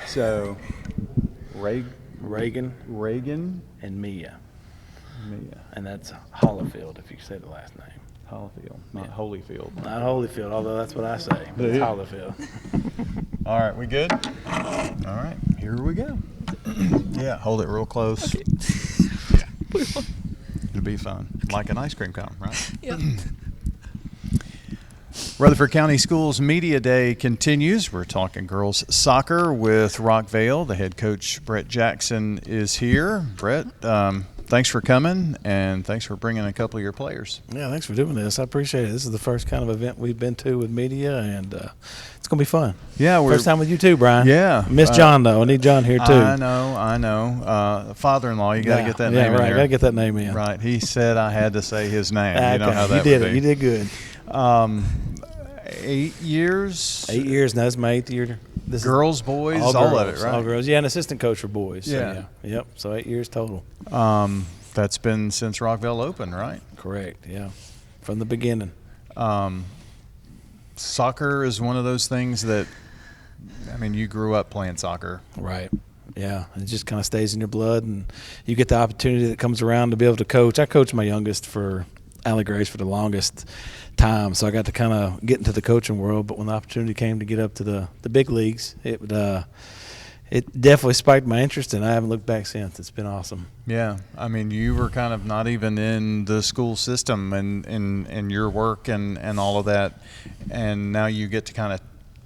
So, Reagan, and Mia. And that's Hollifield, if you say the last name. Hollifield, not Holyfield. Not Holyfield, although that's what I say. But it's Hollifield. All right, we good? All right, here we go. Yeah, hold it real close. Okay. Yeah. It'll be fun. Like an ice cream cone, right? Yep. Rutherford County Schools Media Day continues. We're talking girls soccer with Rockvale. The head coach, Brett Jackson, is here. Brett, thanks for coming, and thanks for bringing a couple of your players. Yeah, thanks for doing this. I appreciate it. This is the first kind of event we've been to with media, and it's going to be fun. Yeah, first time with you too, Brian. Yeah. Miss John, though. I need John here, too. I know. Father-in-law, you got to get that name in right. there. Got to get that name in. Right. He said I had to say his name. Okay. You know how that you did would it. be. You did good. 8 years? 8 years, now. That's my 8th year. This girls, boys, all girls, of it, right? All girls. Yeah, an assistant coach for boys. Yeah. So, yeah. Yep. So 8 years total. That's been since Rockvale opened, right? Correct, yeah. From the beginning. Soccer is one of those things that, I mean, you grew up playing soccer. Right. Yeah, it just kind of stays in your blood, and you get the opportunity that comes around to be able to coach. I coached my youngest for Allie Grace for the longest time, so I got to kind of get into the coaching world. But when the opportunity came to get up to the big leagues, it definitely spiked my interest, and I haven't looked back since. It's been awesome. Yeah, I mean, you were kind of not even in the school system and your work and all of that, and now you get to kind of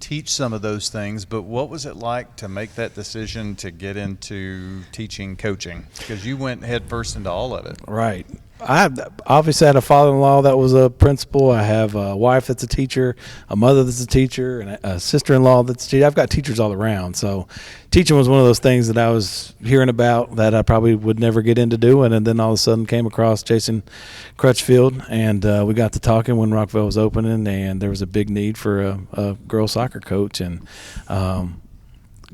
teach some of those things. But what was it like to make that decision to get into teaching coaching? Because you went head first into all of it. Right. I obviously had a father-in-law that was a principal. I have a wife that's a teacher, a mother that's a teacher, and a sister-in-law that's a teacher. I've got teachers all around. So teaching was one of those things that I was hearing about that I probably would never get into doing, and then all of a sudden came across Jason Crutchfield, and we got to talking when Rockvale was opening, and there was a big need for a girls soccer coach, and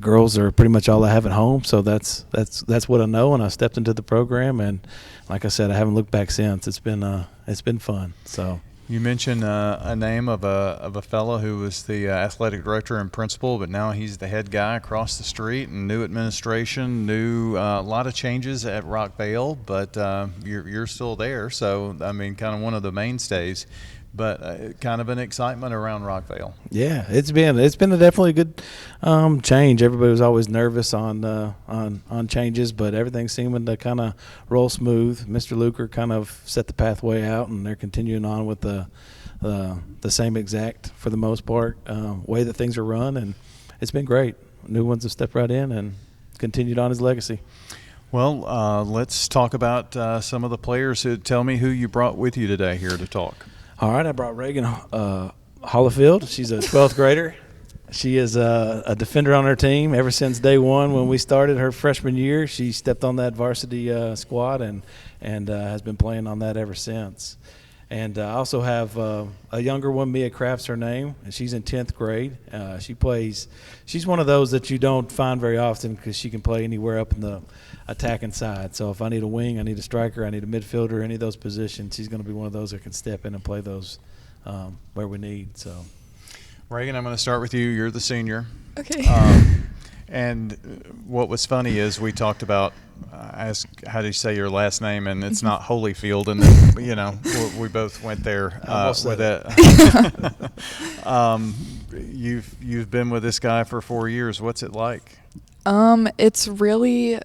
girls are pretty much all I have at home, so that's what I know. And I stepped into the program, and like I said, I haven't looked back since. It's been fun. So you mentioned a name of a fellow who was the athletic director and principal, but now he's the head guy across the street, and new administration, a lot of changes at Rockvale, but you're still there. So I mean, kind of one of the mainstays. But kind of an excitement around Rockvale. Yeah, it's been a definitely good change. Everybody was always nervous on changes, but everything's seeming to kind of roll smooth. Mr. Luker kind of set the pathway out, and they're continuing on with the same exact, for the most part, way that things are run, and it's been great. New ones have stepped right in and continued on his legacy. Well, let's talk about some of the players. Tell me who you brought with you today here to talk. All right, I brought Reagan Hollifield. She's a 12th grader. She is a defender on her team ever since day one when we started her freshman year. She stepped on that varsity squad and has been playing on that ever since. And I also have a younger one, Mia Craft's her name, and she's in 10th grade. She's one of those that you don't find very often because she can play anywhere up in the attacking side. So if I need a wing, I need a striker, I need a midfielder, any of those positions, she's going to be one of those that can step in and play those where we need. So, Reagan, I'm going to start with you. You're the senior. Okay. And what was funny is we talked about how do you say your last name, and it's not Holyfield, and then we both went there with that. You've been with this guy for 4 years. What's it like? It's really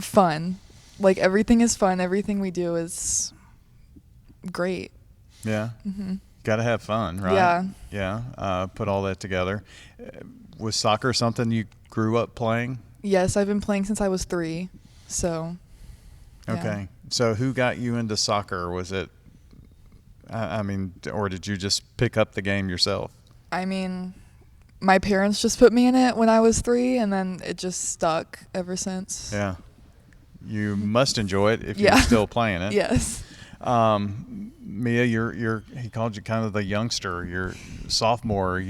fun. Like, everything is fun. Everything we do is great. Yeah. Mm-hmm. Got to have fun, right? Yeah. Yeah. Put all that together. Was soccer something you grew up playing? Yes, I've been playing since I was 3. So. Yeah. Okay. So who got you into soccer? Was it, or did you just pick up the game yourself? I mean, my parents just put me in it when I was 3, and then it just stuck ever since. Yeah. You must enjoy it if you're still playing it. Yes. Mia, he called you kind of the youngster. You're sophomore.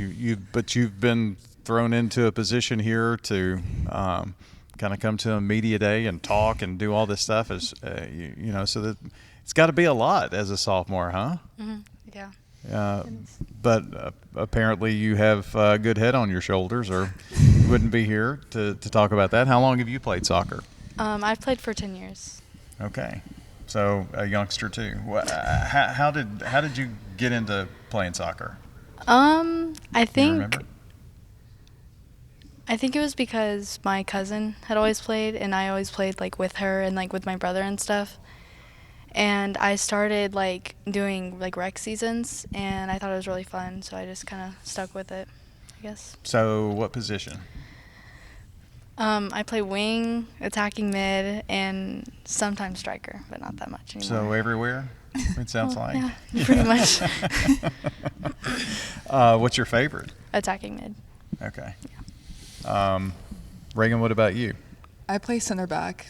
But you've been thrown into a position here to kind of come to a media day and talk and do all this stuff. So that it's got to be a lot as a sophomore, huh? Mm-hmm. Yeah. But apparently you have a good head on your shoulders, or wouldn't be here to talk about that. How long have you played soccer? I've played for 10 years. Okay, so a youngster too. How did you get into playing soccer? I Do you think remember? I think it was because my cousin had always played, and I always played like with her and like with my brother and stuff. And I started like doing like rec seasons, and I thought it was really fun, so I just kind of stuck with it, I guess. So what position? I play wing, attacking mid, and sometimes striker, but not that much anymore. So everywhere, it sounds Well, like. yeah, pretty much. What's your favorite? Attacking mid. Okay. Reagan, what about you? I play center back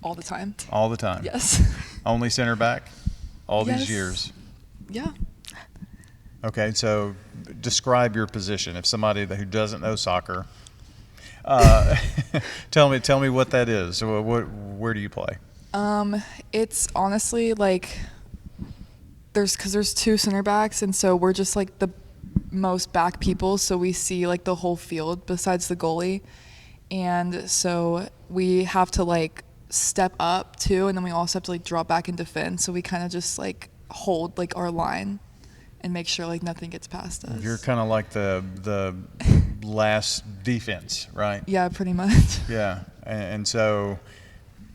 all the time. All the time? Yes. Only center back? All Yes. these years? Yeah. Okay, so describe your position. If somebody who doesn't know soccer, tell me what that is. So where do you play? It's honestly like there's two center backs, and so we're just like the most back people, so we see like the whole field besides the goalie, and so we have to like step up too, and then we also have to like drop back and defend. So we kind of just like hold like our line and make sure like nothing gets past us. You're kind of like the last defense, right? Yeah, pretty much. Yeah, and so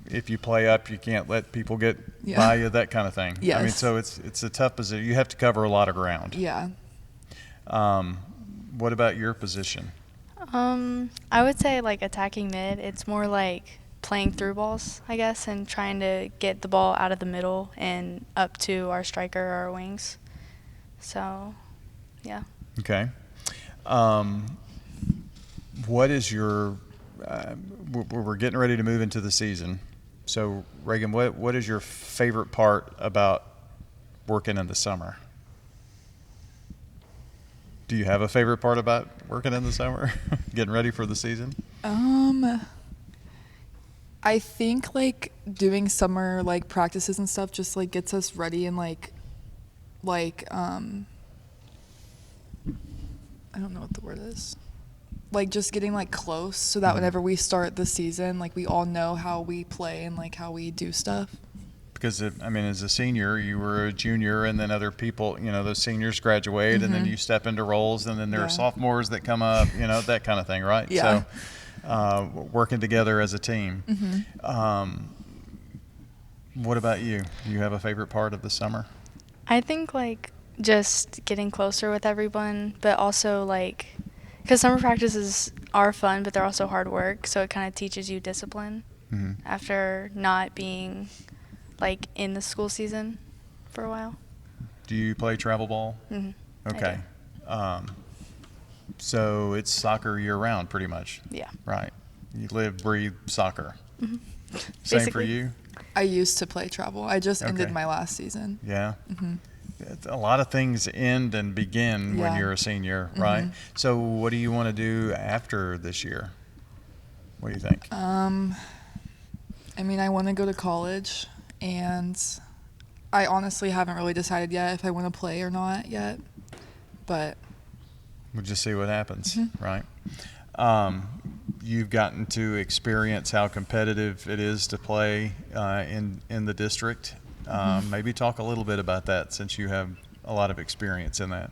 if you play up, you can't let people get Yeah. by you, that kind of thing. I mean, Yes. so it's a tough position. You have to cover a lot of ground. Yeah. What about your position? I would say like attacking mid. It's more like playing through balls, I guess, and trying to get the ball out of the middle and up to our striker or our wings. So, yeah. Okay. What is your? We're getting ready to move into the season. So, Reagan, what is your favorite part about working in the summer? Do you have a favorite part about working in the summer, getting ready for the season? I think like doing summer like practices and stuff just like gets us ready and like I don't know what the word is. Like just getting like close so that whenever we start the season, like we all know how we play and like how we do stuff. Because, as a senior, you were a junior, and then other people, those seniors graduate, and then you step into roles, and then there are Yeah. sophomores that come up, that kind of thing, right? Yeah. So, working together as a team. What about you? Do you have a favorite part of the summer? I think like just getting closer with everyone, but also like because summer practices are fun, but they're also hard work, so it kind of teaches you discipline after not being like in the school season for a while. Do you play travel ball? Mm-hmm. Okay. So it's soccer year round, pretty much. Yeah. Right. You live, breathe soccer. Mm-hmm. Same for Basically. you? I used to play travel. I just ended Okay. my last season. Yeah. Mm-hmm. A lot of things end and begin when Yeah. you're a senior, right? Mhm. So what do you want to do after this year? What do you think? I want to go to college, and I honestly haven't really decided yet if I want to play or not yet, but We'll just see what happens, Mhm. right? You've gotten to experience how competitive it is to play in the district. Maybe talk a little bit about that, since you have a lot of experience in that.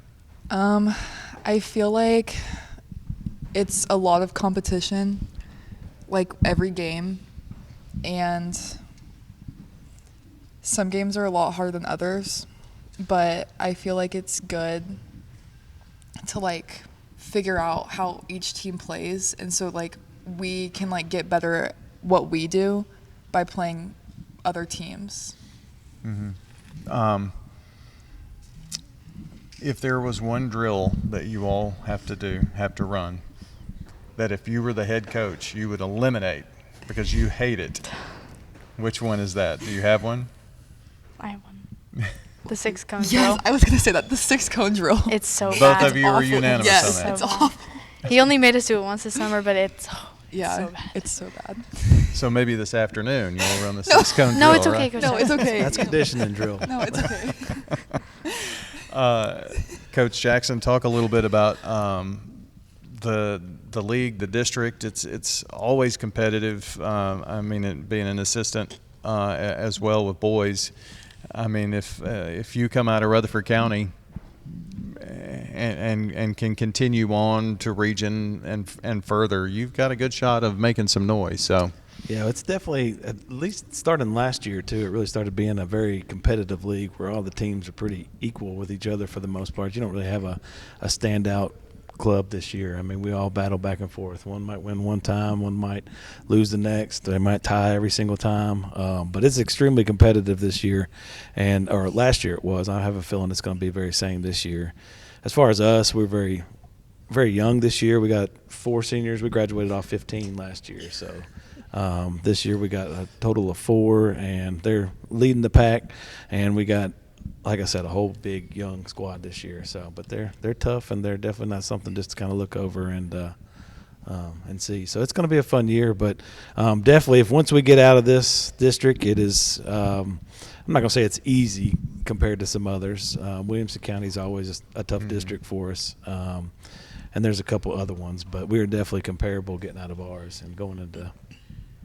I feel like it's a lot of competition, like every game, and some games are a lot harder than others, but I feel like it's good to like figure out how each team plays, and so like we can like get better at what we do by playing other teams. If there was one drill that you all have to run, that if you were the head coach, you would eliminate because you hate it, which one is that? Do you have one? I have one. The 6-cone Yes, drill. I was gonna say that, the 6-cone drill. It's so Both bad. of you were awful. unanimous Yes, on that. it's So bad. awful. He only made us do it once this summer, but it's Yeah, so bad. it's so bad. So maybe this afternoon you'll run the 6-cone drill. No, it's okay, right? Coach. No, it's okay. That's conditioning drill. No, it's okay. Coach Jackson, talk a little bit about the league, the district, it's always competitive. I mean, being an assistant as well with boys. I mean, if you come out of Rutherford County and can continue on to region and further, you've got a good shot of making some noise. So. Yeah, it's definitely, at least starting last year, too, it really started being a very competitive league where all the teams are pretty equal with each other for the most part. You don't really have a standout club this year. I mean, we all battle back and forth. One might win one time, one might lose the next. They might tie every single time. But it's extremely competitive this year, or last year it was. I have a feeling it's going to be very same this year. As far as us, we're very, very young this year. We got 4 seniors. We graduated off 15 last year, so – this year we got a total of 4, and they're leading the pack. And we got, like I said, a whole big young squad this year. So, but they're tough, and they're definitely not something just to kind of look over and see. So it's going to be a fun year. But definitely, if once we get out of this district, it is. I'm not going to say it's easy compared to some others. Williamson County is always a tough district for us. And there's a couple other ones, but we are definitely comparable getting out of ours and going into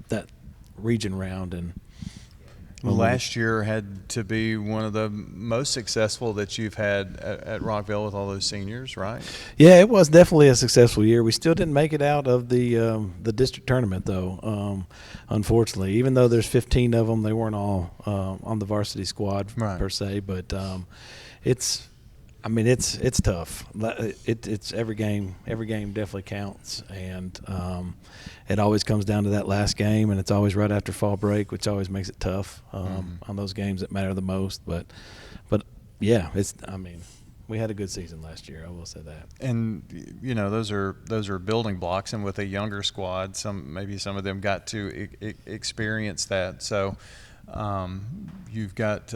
that region round. And well, last year had to be one of the most successful that you've had at Rockvale with all those seniors, right? Yeah, it was definitely a successful year. We still didn't make it out of the district tournament, though. Unfortunately, even though there's 15 of them, they weren't all on the varsity squad per se. But it's tough. It's every game. Every game definitely counts, and it always comes down to that last game, and it's always right after fall break, which always makes it tough on those games that matter the most. But yeah, we had a good season last year. I will say that. And those are building blocks, and with a younger squad, maybe some of them got to experience that. So you've got.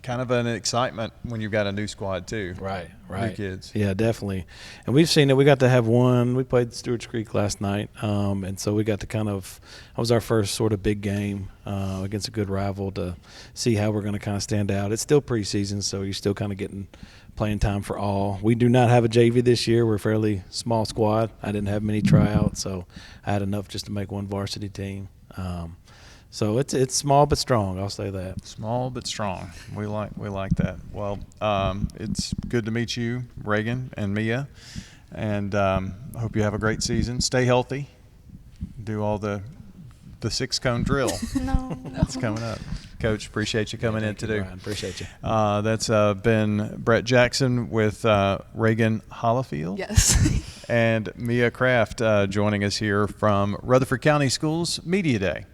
Kind of an excitement when you've got a new squad too. Right. New kids. Yeah, definitely. And we've seen it. We got to have one. We played Stewarts Creek last night, and so we got to that was our first sort of big game against a good rival to see how we're going to kind of stand out. It's still preseason, so you're still kind of getting playing time for all. We do not have a JV this year. We're a fairly small squad. I didn't have many tryouts, so I had enough just to make one varsity team. So it's small but strong. I'll say that. Small but strong. We like that. Well, it's good to meet you, Reagan and Mia, and I hope you have a great season. Stay healthy. Do all the 6-cone drill. No. That's coming up. Coach, appreciate you coming in today. Brian, appreciate you. That's been Brett Jackson with Reagan Hollifield. Yes. And Mia Kraft joining us here from Rutherford County Schools Media Day.